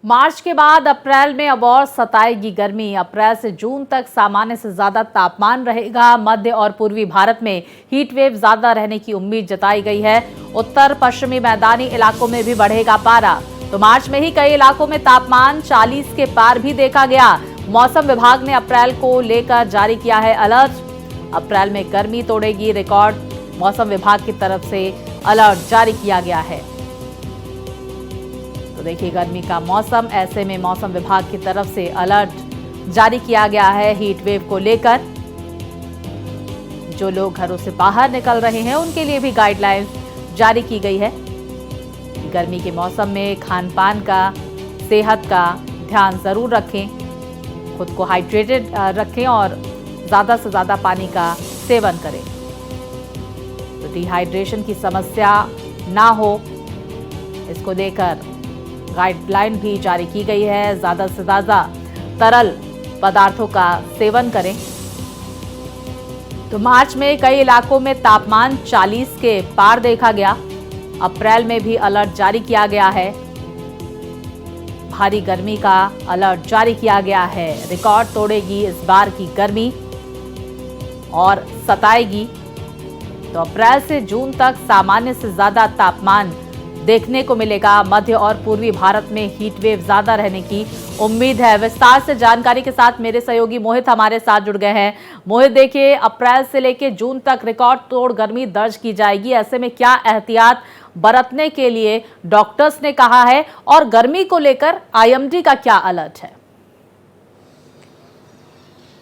मार्च के बाद अप्रैल में अब और सताएगी गर्मी। अप्रैल से जून तक सामान्य से ज्यादा तापमान रहेगा। मध्य और पूर्वी भारत में हीट वेव ज्यादा रहने की उम्मीद जताई गई है। उत्तर पश्चिमी मैदानी इलाकों में भी बढ़ेगा पारा। तो मार्च में ही कई इलाकों में तापमान 40 के पार भी देखा गया। मौसम विभाग ने अप्रैल को लेकर जारी किया है अलर्ट। अप्रैल में गर्मी तोड़ेगी रिकॉर्ड। मौसम विभाग की तरफ से अलर्ट जारी किया गया है। तो देखिए गर्मी का मौसम, ऐसे में मौसम विभाग की तरफ से अलर्ट जारी किया गया है हीट वेव को लेकर। जो लोग घरों से बाहर निकल रहे हैं उनके लिए भी गाइडलाइंस जारी की गई है। गर्मी के मौसम में खान पान का, सेहत का ध्यान जरूर रखें। खुद को हाइड्रेटेड रखें और ज्यादा से ज्यादा पानी का सेवन करें। तो डिहाइड्रेशन की समस्या ना हो, इसको लेकर गाइडलाइन भी जारी की गई है। ज्यादा से ज्यादा तरल पदार्थों का सेवन करें। तो मार्च में कई इलाकों में तापमान 40 के पार देखा गया। अप्रैल में भी अलर्ट जारी किया गया है। भारी गर्मी का अलर्ट जारी किया गया है। रिकॉर्ड तोड़ेगी इस बार की गर्मी और सताएगी। तो अप्रैल से जून तक सामान्य से ज्यादा तापमान देखने को मिलेगा। मध्य और पूर्वी भारत में हीट वेव ज्यादा रहने की उम्मीद है। विस्तार से जानकारी के साथ मेरे सहयोगी मोहित हमारे साथ जुड़ गए हैं। मोहित, देखिए अप्रैल से लेकर जून तक रिकॉर्ड तोड़ गर्मी दर्ज की जाएगी। ऐसे में क्या एहतियात बरतने के लिए डॉक्टर्स ने कहा है और गर्मी को लेकर आईएमडी का क्या अलर्ट है?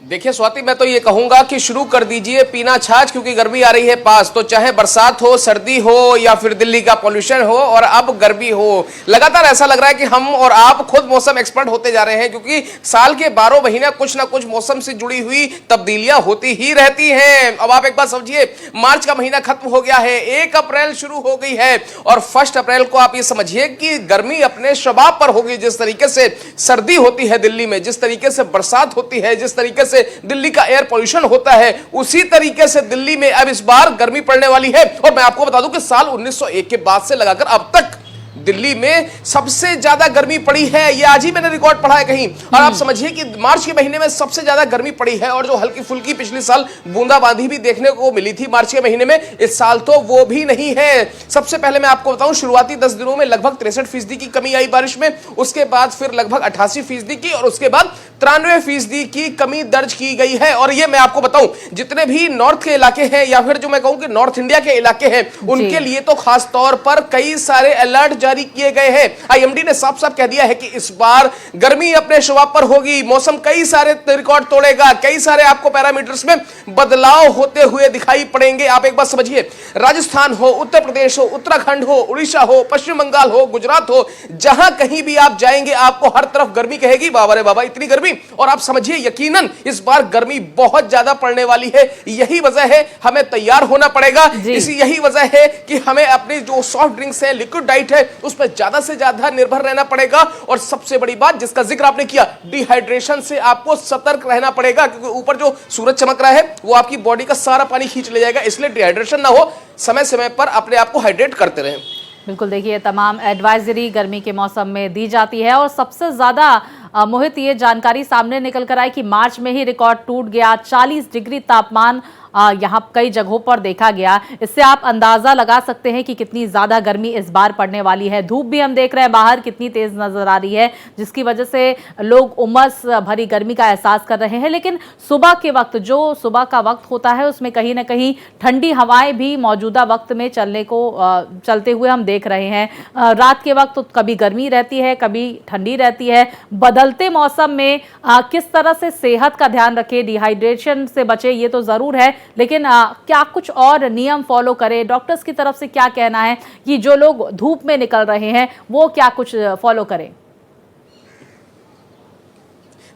देखिए स्वाति, मैं तो ये कहूंगा कि शुरू कर दीजिए पीना छाछ, क्योंकि गर्मी आ रही है पास। तो चाहे बरसात हो, सर्दी हो या फिर दिल्ली का पॉल्यूशन हो और अब गर्मी हो, लगातार ऐसा लग रहा है कि हम और आप खुद मौसम एक्सपर्ट होते जा रहे हैं, क्योंकि साल के 12 महीने कुछ ना कुछ मौसम से जुड़ी हुई तब्दीलियां होती ही रहती हैं। अब आप एक बात समझिए, मार्च का महीना खत्म हो गया है, 1 अप्रैल शुरू हो गई है और 1 अप्रैल को आप ये समझिए कि गर्मी अपने शबाब पर होगी। जिस तरीके से सर्दी होती है दिल्ली में, जिस तरीके से बरसात होती है, जिस तरीके दिल्ली का एयर पॉल्यूशन होता है, उसी तरीके से दिल्ली में अब इस बार गर्मी पड़ने वाली है। और मैं आपको बता दूं कि साल 1901 के बाद से लगाकर अब तक दिल्ली में सबसे ज्यादा गर्मी पड़ी है। ये आज ही मैंने रिकॉर्ड पढ़ा है कहीं। और आप समझिए कि मार्च के महीने में सबसे ज्यादा गर्मी पड़ी है। और जो हल्की फुल्की पिछले साल बूंदाबांदी भी देखने को मिली थी मार्च के महीने में, इस साल तो वो भी नहीं है। सबसे पहले मैं आपको बताऊं, शुरुआती 10 दिनों में लगभग 63% की कमी आई बारिश में। उसके बाद फिर लगभग 88% की और उसके बाद 93% की कमी दर्ज की गई है। और ये मैं आपको बताऊं, जितने भी नॉर्थ के इलाके हैं या फिर जो मैं कहूं कि नॉर्थ इंडिया के इलाके हैं, उनके लिए तो खास तौर पर कई सारे अलर्ट जारी किए गए हैं। आईएमडी ने साफ साफ कह दिया है कि इस बार गर्मी अपने शबाब पर होगी। मौसम कई सारे रिकॉर्ड तोड़ेगा। कई सारे आपको पैरामीटर्स में बदलाव होते हुए दिखाई पड़ेंगे। आप एक बात समझिए, राजस्थान हो, उत्तर प्रदेश हो, उत्तराखंड हो, उड़ीसा हो, पश्चिम बंगाल हो, गुजरात हो, जहां कहीं भी आप जाएंगे आपको हर तरफ गर्मी कहेगी। बाबा रे बाबा, इतनी गर्मी। और आप समझिए यकीनन इस बार गर्मी बहुत ज्यादा पड़ने वाली है। यही वजह है हमें तैयार होना पड़ेगा। यही वजह है कि हमें अपनी जो सॉफ्ट ड्रिंक्स है, लिक्विड डाइट है, उस पर ज्यादा से ज्यादा निर्भर रहना पड़ेगा। और सबसे बड़ी बात जिसका जिक्र आपने किया, डिहाइड्रेशन से आपको सतर्क रहना पड़ेगा, क्योंकि ऊपर जो सूरज चमक रहा है वो आपकी बॉडी का सारा पानी खींच ले जाएगा। इसलिए डिहाइड्रेशन ना हो, समय समय पर अपने आप को हाइड्रेट करते रहें। बिल्कुल, देखिए तमाम एडवाइजरी गर्मी के मौसम में दी जाती है। और सबसे ज्यादा मोहित ये जानकारी सामने निकल कर आई कि मार्च में ही रिकॉर्ड टूट गया। 40 डिग्री तापमान यहाँ कई जगहों पर देखा गया। इससे आप अंदाजा लगा सकते हैं कि कितनी ज्यादा गर्मी इस बार पड़ने वाली है। धूप भी हम देख रहे हैं बाहर कितनी तेज नजर आ रही है, जिसकी वजह से लोग उमस भरी गर्मी का एहसास कर रहे हैं। लेकिन सुबह के वक्त, जो सुबह का वक्त होता है, उसमें कहीं ना कहीं ठंडी हवाएं भी मौजूदा वक्त में चलते हुए हम देख रहे हैं। रात के वक्त तो कभी गर्मी रहती है, कभी ठंडी रहती है। बदलते मौसम में किस तरह से सेहत का ध्यान रखें, डिहाइड्रेशन से बचे, ये तो जरूर है। लेकिन क्या कुछ और नियम फॉलो करें? डॉक्टर्स की तरफ से क्या कहना है कि जो लोग धूप में निकल रहे हैं वो क्या कुछ फॉलो करें?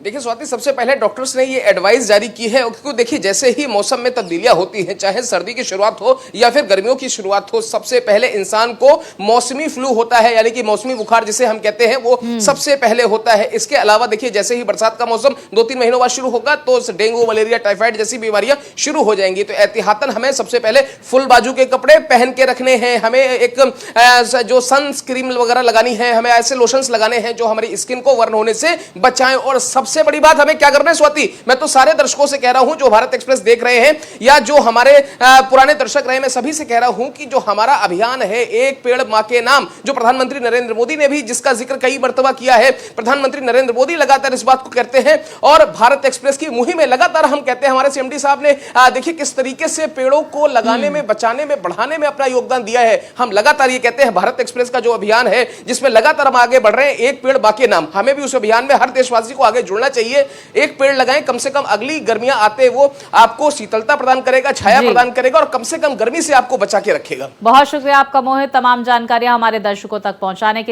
देखिए स्वाति, सबसे पहले डॉक्टर्स ने ये एडवाइस जारी की है, क्योंकि देखिए जैसे ही मौसम में तब्दीलियां होती हैं, चाहे सर्दी की शुरुआत हो या फिर गर्मियों की शुरुआत हो, सबसे पहले इंसान को मौसमी फ्लू होता है, यानी कि मौसमी बुखार जिसे हम कहते हैं, वो सबसे पहले होता है। इसके अलावा देखिए जैसे ही बरसात का मौसम 2-3 महीनों बाद शुरू होगा तो डेंगू, मलेरिया, टाइफाइड जैसी बीमारियां शुरू हो जाएंगी। तो एहतियातन हमें सबसे पहले फुल बाजू के कपड़े पहन के रखने हैं, हमें एक जो सनस्क्रीन वगैरह लगानी है, हमें ऐसे लोशंस लगाने हैं जो हमारी स्किन को वर्न होने से बचाएं। और सबसे बड़ी बात हमें क्या करना है स्वाति, मैं तो सारे दर्शकों से कह रहा हूं जो भारत एक्सप्रेस देख रहे हैं या जो हमारे पुराने दर्शक रहे, मैं सभी से कह रहा हूं कि जो हमारा अभियान है एक पेड़ मां के नाम, जो प्रधानमंत्री नरेंद्र मोदी ने भी जिसका जिक्र कई मर्तबा किया है, प्रधानमंत्री नरेंद्र मोदी लगातार इस बात को कहते हैं और भारत एक्सप्रेस की मुहिम में लगातार हम कहते हैं। हमारे सीएमडी साहब ने देखिए किस तरीके से पेड़ों को लगाने में, बचाने में, बढ़ाने में अपना योगदान दिया है। हम लगातार ये कहते हैं भारत एक्सप्रेस का जो अभियान है जिसमें लगातार हम आगे बढ़ रहे हैं, एक पेड़ बाकी नाम, हमें भी उस अभियान में हर देशवासी को आगे जुड़ना चाहिए। एक पेड़ लगाएं, कम से कम अगली गर्मियां आते वो आपको शीतलता प्रदान करेगा, छाया प्रदान करेगा और कम से कम गर्मी से आपको बचा के रखेगा। बहुत शुक्रिया आपका मोहित, तमाम जानकारियां हमारे दर्शकों तक पहुंचाने के